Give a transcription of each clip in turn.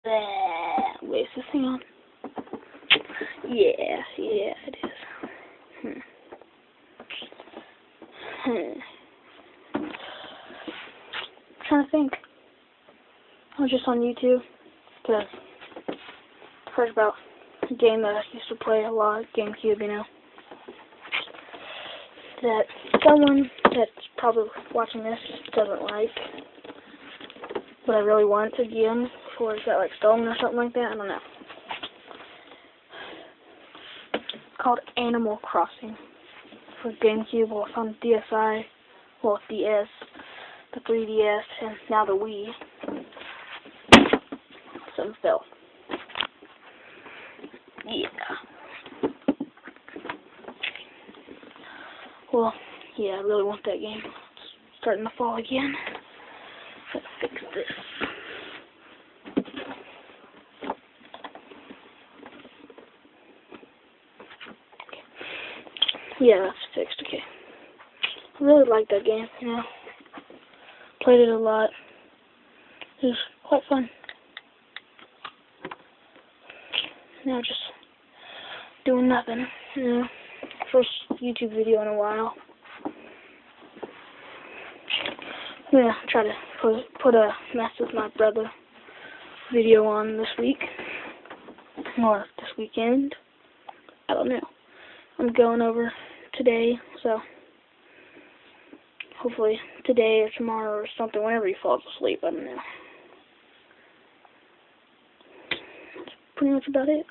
Wait, is this thing on? Yeah, it is. Trying to think. I was just on YouTube because I heard about a game that I used to play a lot, GameCube, you know. That someone that's probably watching this doesn't like, but I really want again before it got like stolen or something like that. I don't know. It's called Animal Crossing for GameCube. Well, it's on DSi, well, DS, the 3DS, and now the Wii. Some fell. Yeah. Well, yeah, I really want that game. It's starting to fall again. Let's fix this. Okay. Yeah, that's fixed. Okay. I really like that game, you know. Played it a lot. It was quite fun. Now just doing nothing, you know. First YouTube video in a while. I'm gonna try to put a mess with my brother video on this week or this weekend. I don't know. I'm going over today, so hopefully today or tomorrow or something, whenever he falls asleep. I don't know. That's pretty much about it.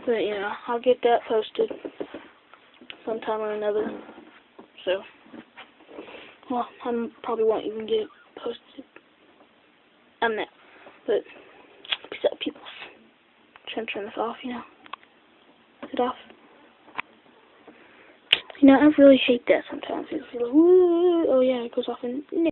But, you know, I'll get that posted sometime or another. So, well, I probably won't even get it posted. I don't know. But, peace out, people. Trying to turn this off, you know. Is it off? You know, I really hate that sometimes. It's like, woo, oh yeah, it goes off and